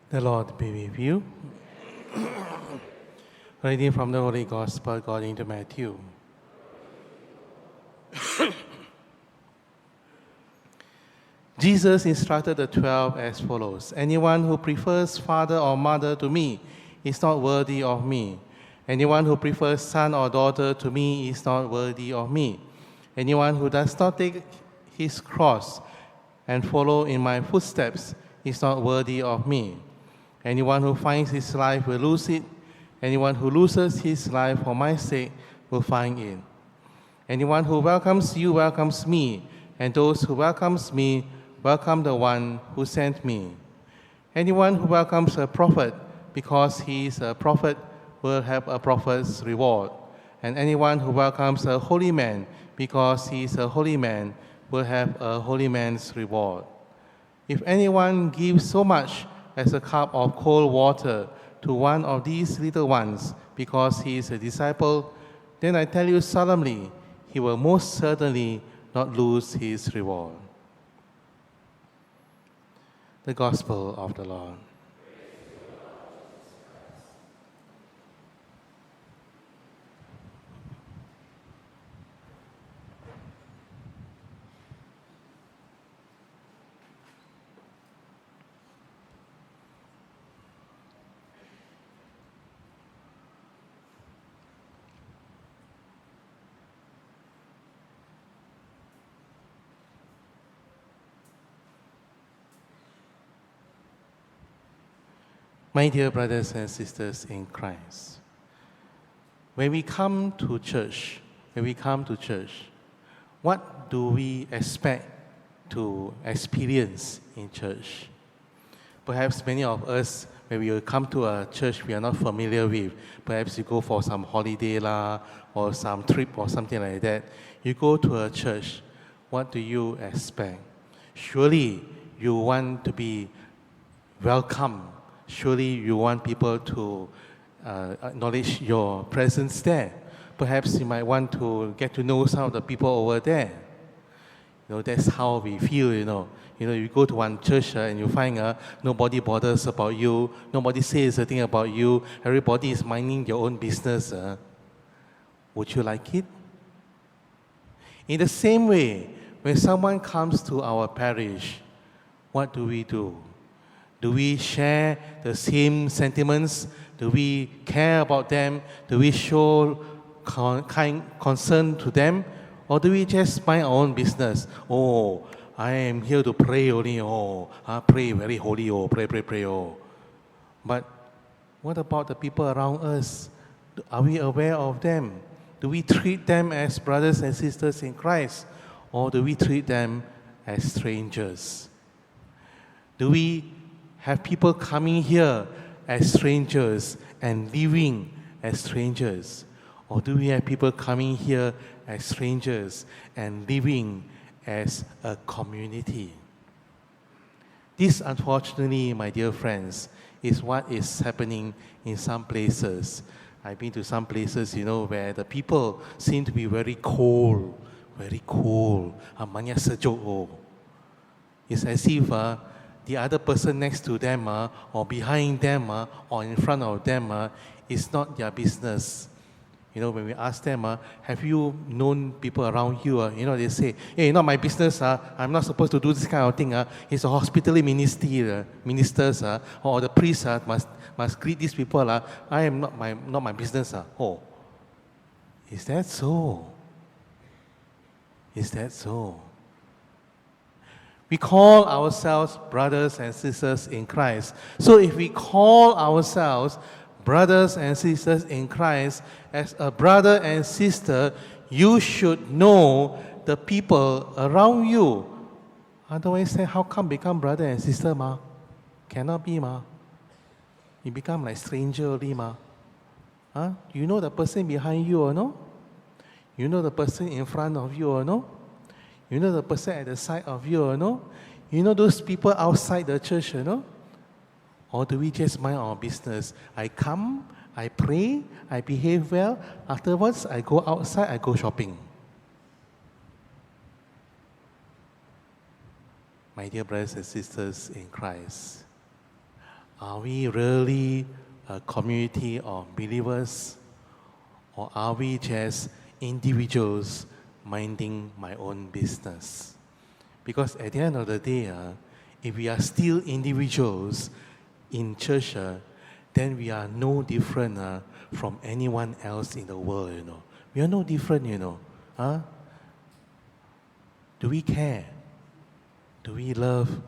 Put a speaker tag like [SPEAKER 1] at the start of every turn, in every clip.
[SPEAKER 1] The Lord be with you. Reading from the Holy Gospel according to Matthew. Jesus instructed the 12 as follows: Anyone who prefers father or mother to me is not worthy of me. Anyone who prefers son or daughter to me is not worthy of me. Anyone who does not take his cross and follow in my footsteps is not worthy of me. Anyone who finds his life will lose it. Anyone who loses his life for my sake will find it. Anyone who welcomes you welcomes me, and those who welcomes me welcome the one who sent me. Anyone who welcomes a prophet because he is a prophet will have a prophet's reward. And anyone who welcomes a holy man because he is a holy man will have a holy man's reward. If anyone gives so much as a cup of cold water to one of these little ones because he is a disciple, then I tell you solemnly, he will most certainly not lose his reward. The Gospel of the Lord. My dear brothers and sisters in Christ, when we come to church, what do we expect to experience in church? Perhaps many of us, when we come to a church we are not familiar with, perhaps you go for some holiday or some trip or something like that, you go to a church, what do you expect? Surely you want to be welcome. Surely you want people to acknowledge your presence there. Perhaps you might want to get to know some of the people over there. That's how we feel, you go to one church and you find nobody bothers about you, nobody says a thing about you, everybody is minding their own business. Would you like it? In the same way, when someone comes to our parish, what do we do? Do we share the same sentiments? Do we care about them? Do we show kind concern to them? Or do we just mind our own business? Oh, I am here to pray only. Pray very holy. Pray. But what about the people around us? Are we aware of them? Do we treat them as brothers and sisters in Christ? Or do we treat them as strangers? Do we have people coming here as strangers and leaving as strangers? Or do we have people coming here as strangers and living as a community? This, unfortunately, my dear friends, is what is happening in some places. I've been to some places, where the people seem to be very cold. Manya sejuk. It's as if the other person next to them or behind them or in front of them is not their business. When we ask them, have you known people around you? They say, hey, not my business. I'm not supposed to do this kind of thing. It's a hospitality ministers or the priests must greet these people. I am not my business. Oh, is that so? Is that so? We call ourselves brothers and sisters in Christ. So if we call ourselves brothers and sisters in Christ, as a brother and sister, you should know the people around you. Otherwise, how come become brother and sister, ma? Cannot be, ma. You become like stranger only, ma. You know the person behind you or no? You know the person in front of you or no? You know the person at the side of you or no? You know those people outside the church or no? Or do we just mind our business? I come, I pray, I behave well. Afterwards, I go outside, I go shopping. My dear brothers and sisters in Christ, Are we really a community of believers? Or are we just individuals minding my own business? Because at the end of the day, if we are still individuals in church, then we are no different from anyone else in the world, We are no different, Huh? Do we care? Do we love?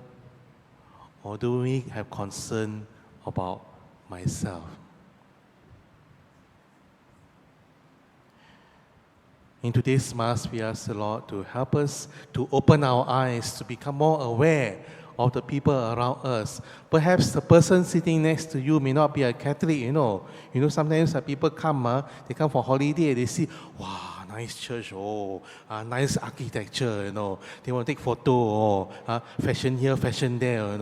[SPEAKER 1] Or do we have concern about myself? In today's Mass, we ask the Lord to help us to open our eyes, to become more aware of the people around us. Perhaps the person sitting next to you may not be a Catholic, sometimes people come, they come for holiday, they see, wow, nice church, nice architecture, They want to take photo, fashion here, fashion there,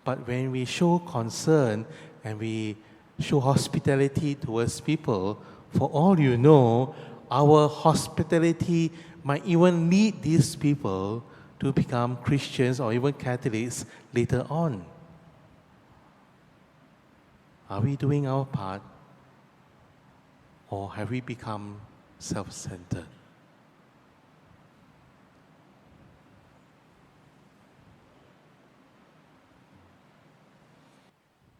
[SPEAKER 1] But when we show concern and we show hospitality towards people, for all you know, our hospitality might even lead these people to become Christians or even Catholics later on. Are we doing our part? Or have we become self-centered?